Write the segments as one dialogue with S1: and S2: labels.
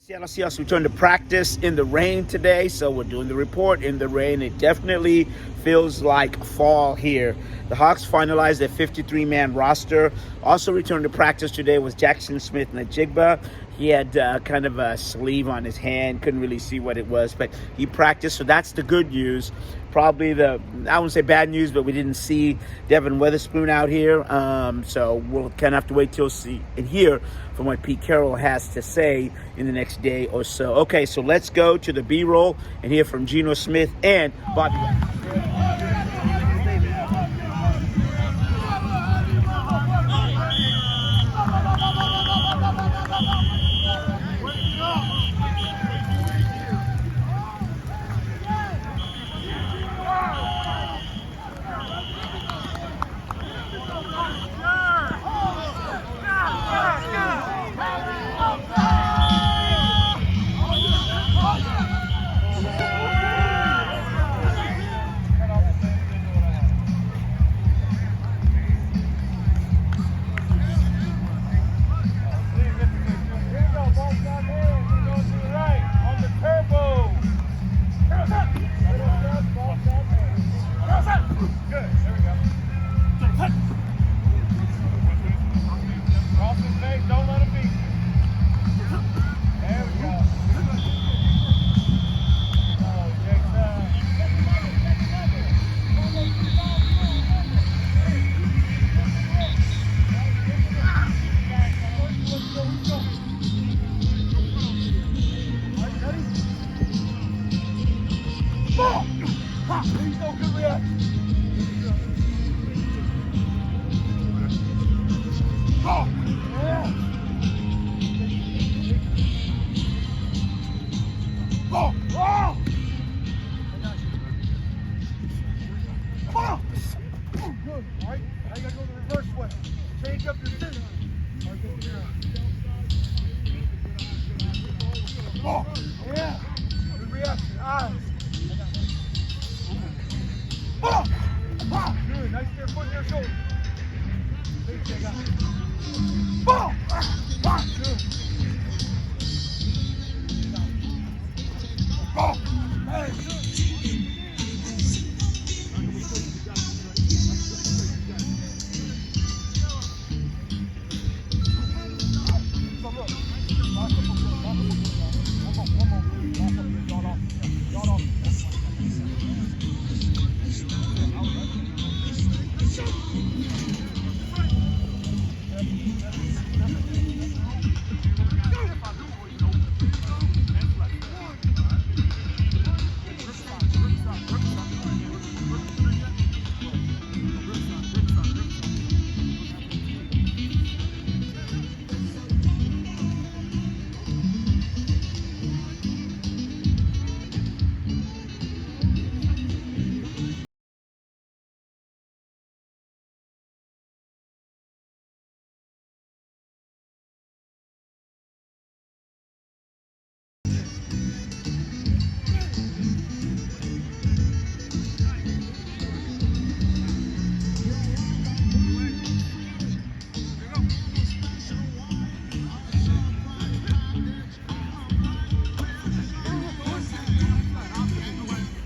S1: Seattle Seahawks returned to practice in the rain today, so we're doing the report in the rain. It definitely feels like fall here. The Hawks finalized their 53-man roster. Also returned to practice today was Jackson Smith-Njigba. He had kind of a sleeve on his hand. Couldn't really see what it was, but he practiced, so that's the good news. Probably I wouldn't say bad news, but we didn't see Devin Weatherspoon out here. So we'll kind of have to wait till see and hear from what Pete Carroll has to say in the next day or so. Okay, so let's go to the B-roll and hear from Geno Smith and Bobby Wagner.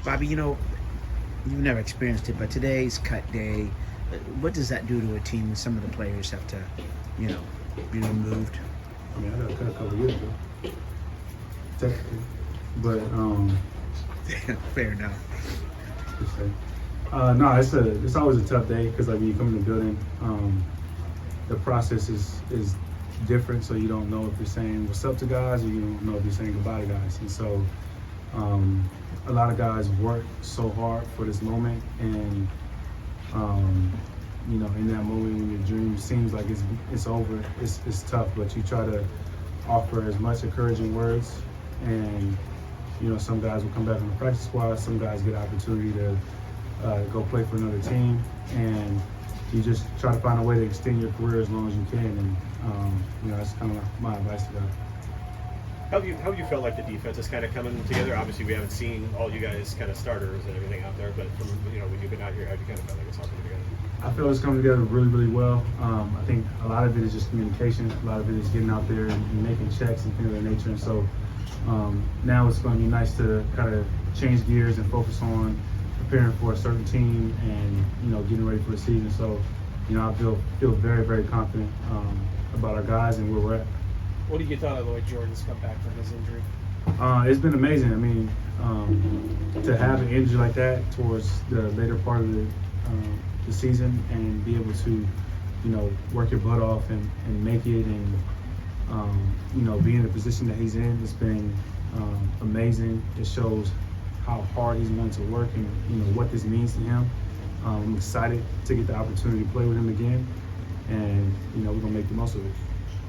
S1: Bobby, you've never experienced it, but today's cut day, what does that do to a team when some of the players have to, be removed?
S2: I mean, I got cut a couple years ago, technically, but
S1: Fair enough.
S2: No, it's always a tough day because like when you come in the building, the process is different, so you don't know if you're saying what's up to guys or you don't know if you're saying goodbye to guys, and so. A lot of guys work so hard for this moment, and in that moment when your dream seems like it's over, it's tough. But you try to offer as much encouraging words, and some guys will come back on the practice squad. Some guys get an opportunity to go play for another team, and you just try to find a way to extend your career as long as you can. And that's kind of my advice to guys.
S3: How have you felt like the defense is kind of coming together? Obviously, we haven't seen all you guys kind of starters and everything out there, but from when you've been out here, how do you kind of feel like it's all coming together?
S2: I feel it's coming together really, really well. I think a lot of it is just communication. A lot of it is getting out there and making checks and things of that nature. And so Now it's going to be nice to kind of change gears and focus on preparing for a certain team and, you know, getting ready for the season. So, you know, I feel very, very confident about our guys and where we're at.
S4: What do you thought of Lloyd Jordan's come back from his injury?
S2: It's been amazing. I mean, to have an injury like that towards the later part of the season and be able to, you know, work your butt off and make it and, you know, be in the position that he's in, it's been amazing. It shows how hard he's willing to work and, you know, what this means to him. I'm excited to get the opportunity to play with him again, and, you know, we're going to make the most of it.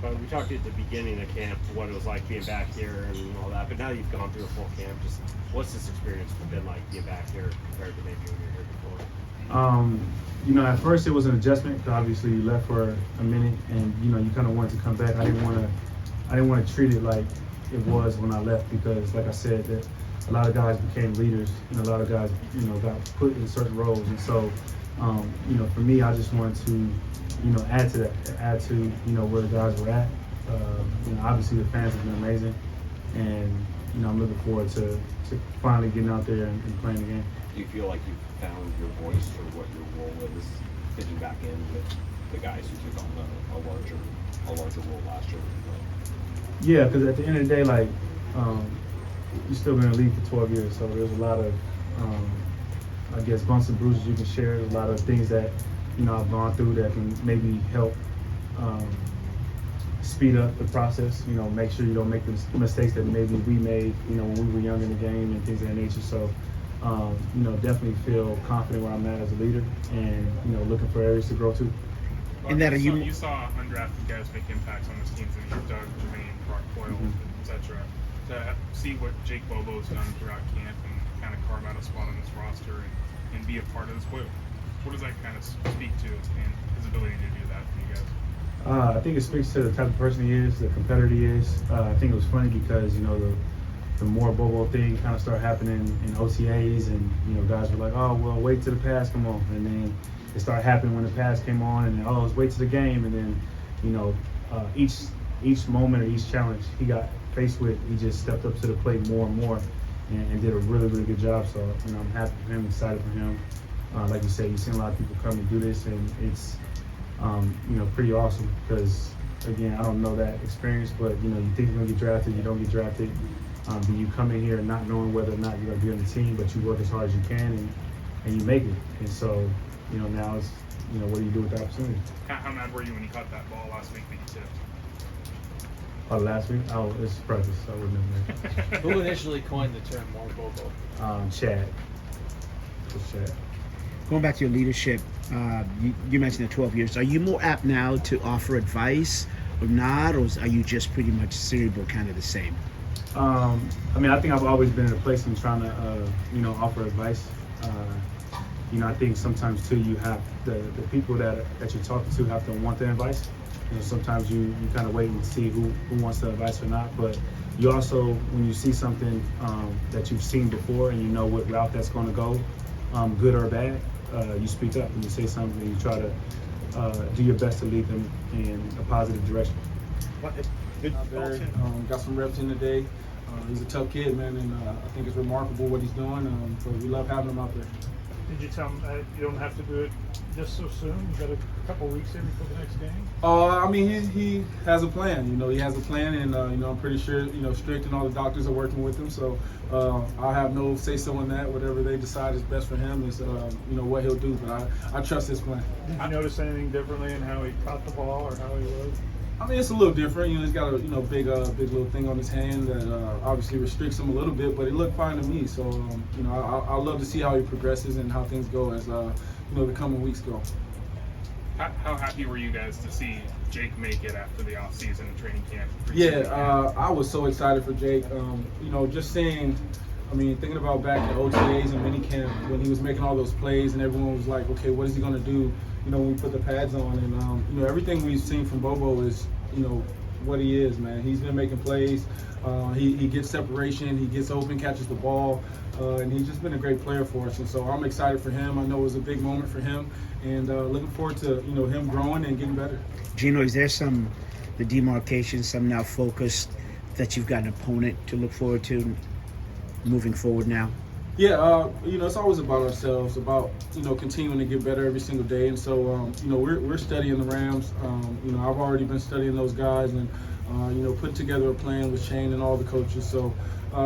S3: We talked at the beginning of camp what it was like being back here and all that, but now you've gone through a full camp. Just what's this experience been like being back here compared to maybe when you were here before?
S2: You know, at first it was an adjustment. Obviously, you left for a minute, and you know, you kind of wanted to come back. I didn't want to treat it like it was when I left because, like I said, that a lot of guys became leaders, and a lot of guys, you know, got put in certain roles. And so, you know, for me, I just wanted to, you know, add to, you know, where the guys were at. You know, obviously the fans have been amazing, and you know, I'm looking forward to finally getting out there and playing the game.
S5: Do you feel like you've found your voice or what your role is fitting back in with the guys who took on a larger role last year?
S2: Yeah, because at the end of the day, like, you're still going to lead for 12 years, so there's a lot of, I guess, bumps and bruises you can share. There's a lot of things that, you know, I've gone through that can maybe help speed up the process. You know, make sure you don't make the mistakes that maybe we made, you know, when we were young in the game and things of that nature. So, you know, definitely feel confident where I'm at as a leader, and you know, looking for areas to grow too.
S6: And that you saw undrafted guys make impacts on this team, and you've done Jermaine, Brock Boyle, etc. To see what Jake Bobo's done throughout camp and kind of carve out a spot on this roster and be a part of this. What does that kind of speak to and his ability to do that for you guys?
S2: I think it speaks to the type of person he is, the competitor he is. I think it was funny because, you know, the more Bobo thing kind of started happening in OTAs, and, you know, guys were like, oh, well, wait till the pass come on. And then it started happening when the pass came on, and then, oh, let's wait till the game. And then, you know, each moment or each challenge he got faced with, he just stepped up to the plate more and more and did a really, really good job. So, you know, I'm happy for him, excited for him. Like you said, you've seen a lot of people come and do this, and it's, you know, pretty awesome because, again, I don't know that experience, but, you know, you think you're going to get drafted, you don't get drafted. But you come in here not knowing whether or not you're going to be on the team, but you work as hard as you can and you make it. And so, you know, now it's, you know, what do you do with the opportunity?
S6: How mad were you when you caught that ball last week that you tipped?
S2: Oh, last week? Oh, it's practice. I wouldn't have known.
S4: Who initially coined the term more Bobo?
S2: Chad. It was Chad.
S1: Going back to your leadership, you mentioned the 12 years. Are you more apt now to offer advice or not, or are you just pretty much cerebral, kind of the same?
S2: I mean, I think I've always been in a place in trying to, you know, offer advice. You know, I think sometimes too, you have the people that you're talking to have to want the advice. You know, sometimes you kind of wait and see who wants the advice or not. But you also, when you see something that you've seen before and you know what route that's going to go, good or bad, you speak up and you say something and you try to do your best to lead them in a positive direction.
S7: Out there, got some reps in today. He's a tough kid, man, and I think it's remarkable what he's doing. So we love having him out there.
S8: Did you tell him you don't have to do it just so soon? You got a couple weeks in before the next game?
S7: I mean, he has a plan. You know, he has a plan, and you know, I'm pretty sure, you know, Strict and all the doctors are working with him. So I have no say-so in that. Whatever they decide is best for him is, you know, what he'll do. But I trust his plan.
S8: Did you notice anything differently in how he caught the ball or how he was?
S7: I mean, it's a little different. You know, he's got a big little thing on his hand that obviously restricts him a little bit, but it looked fine to me. So you know, I love to see how he progresses and how things go as you know, the coming weeks go.
S6: How happy were you guys to see Jake make it after the offseason and training camp?
S7: Yeah, I was so excited for Jake. You know, just seeing. I mean, thinking about back at OTAs and minicamp when he was making all those plays and everyone was like, okay, what is he going to do, you know, when we put the pads on? And, you know, everything we've seen from Bobo is, you know, what he is, man. He's been making plays. He gets separation. He gets open, catches the ball. And he's just been a great player for us. And so I'm excited for him. I know it was a big moment for him. And looking forward to, you know, him growing and getting better.
S1: Gino, is there the demarcation, some now focused that you've got an opponent to look forward to moving forward now?
S7: Yeah, it's always about ourselves, about, continuing to get better every single day. And so, we're studying the Rams. I've already been studying those guys and, putting together a plan with Shane and all the coaches. So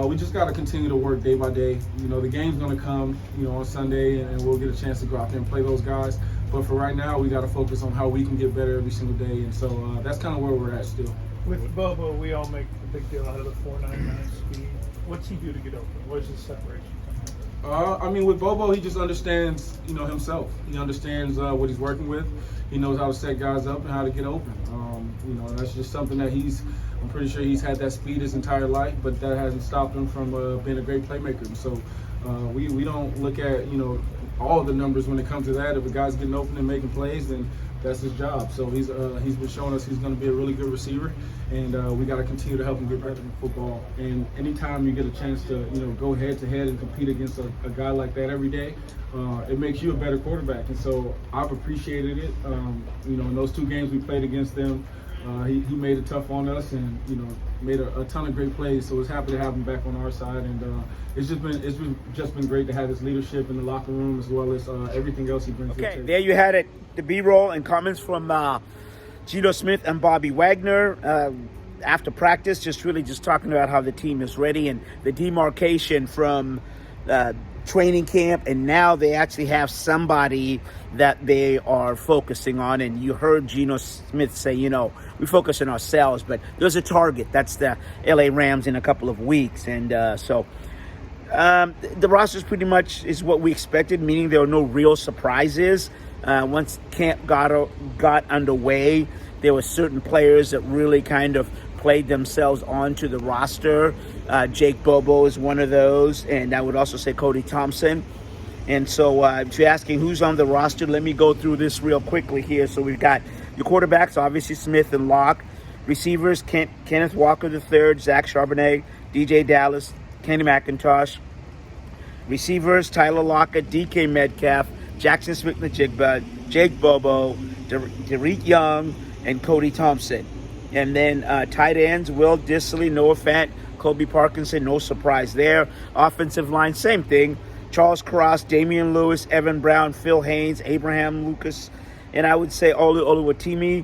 S7: we just got to continue to work day by day. The game's going to come, on Sunday, and we'll get a chance to go out there and play those guys. But for right now, we got to focus on how we can get better every single day. And so that's kind of where we're at still.
S8: With Bobo, we all make a big deal out of the 4.99 speed. What's he do to get open? What is his separation?
S7: With Bobo, he just understands, himself. He understands what he's working with. He knows how to set guys up and how to get open. And that's just something that I'm pretty sure he's had that speed his entire life, but that hasn't stopped him from being a great playmaker. And so we don't look at, all of the numbers when it comes to that. If a guy's getting open and making plays, then that's his job. So he's been showing us he's going to be a really good receiver, and we got to continue to help him get better in football. And anytime you get a chance to go head to head and compete against a guy like that every day, it makes you a better quarterback. And so I've appreciated it. In those 2 games we played against them, he made it tough on us and made a ton of great plays. So it's happy to have him back on our side, and it's just been great to have his leadership in the locker room as well as everything else he brings.
S1: Okay, there you had it. The B-roll and comments from Geno Smith and Bobby Wagner after practice, just talking about how the team is ready and the demarcation from training camp, and now they actually have somebody that they are focusing on. And you heard Geno Smith say, we focus on ourselves, but there's a target. That's the LA Rams in a couple of weeks. And so the roster pretty much is what we expected, meaning there were no real surprises. Once camp got underway, there were certain players that really kind of played themselves onto the roster. Jake Bobo is one of those, and I would also say Cody Thompson. And so if you're asking who's on the roster, let me go through this real quickly here. So we've got your quarterbacks, obviously Smith and Locke. Receivers, Kenneth Walker III, Zach Charbonnet, DJ Dallas, Kenny McIntosh. Receivers, Tyler Lockett, DK Metcalf, Jackson Smith-Njigba, Jake Bobo, Derek Young, and Cody Thompson. And then tight ends, Will Dissly, Noah Fant, Kobe Parkinson, no surprise there. Offensive line, same thing. Charles Cross, Damian Lewis, Evan Brown, Phil Haynes, Abraham Lucas, and I would say Olu Oluwatimi,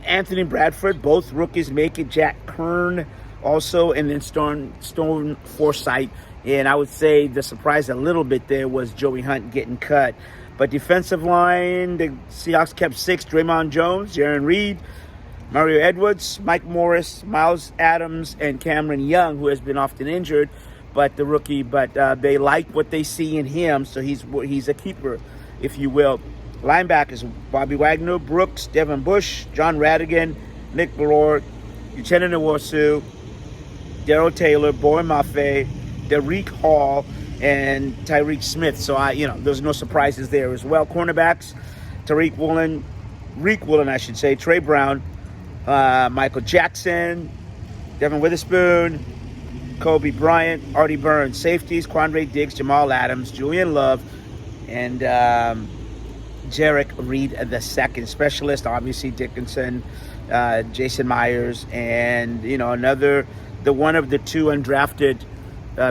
S1: Anthony Bradford, both rookies make it. Jack Kern also, and then Stone Forsythe. And I would say the surprise a little bit there was Joey Hunt getting cut. But defensive line, the Seahawks kept 6. Draymond Jones, Jaron Reed, Mario Edwards, Mike Morris, Miles Adams, and Cameron Young, who has been often injured, but the rookie. But they like what they see in him, so he's a keeper, if you will. Linebackers, Bobby Wagner, Brooks, Devin Bush, John Radigan, Nick Baror, Uchenna Nwosu, Darryl Taylor, Boy Mafe, Derek Hall, and Tyreek Smith. So there's no surprises there as well. Cornerbacks, Reek Woolen, Trey Brown, Michael Jackson, Devin Witherspoon, Kobe Bryant, Artie Burns. Safeties, Quandre Diggs, Jamal Adams, Julian Love, and Jarek Reed II. Specialist, obviously Dickinson, Jason Myers, and the one of the 2 undrafted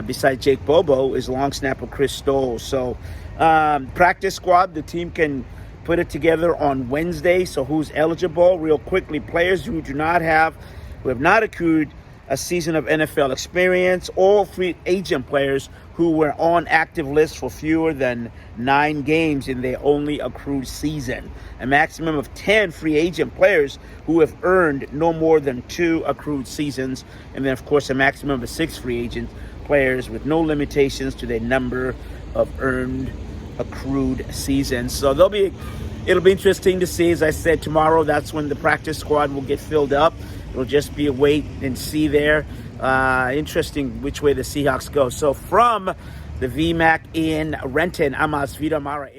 S1: besides Jake Bobo is long snapper Chris Stoll. So practice squad, the team can put it together on Wednesday. So who's eligible? Real quickly, players who have not accrued a season of NFL experience, or free agent players who were on active lists for fewer than 9 games in their only accrued season. A maximum of 10 free agent players who have earned no more than 2 accrued seasons. And then, of course, a maximum of 6 free agent players with no limitations to their number of earned accrued seasons. So it'll be interesting to see. As I said, tomorrow, that's when the practice squad will get filled up. It'll just be a wait and see there. Interesting which way the Seahawks go. So from the VMAC in Renton, I'm Asvita Mara.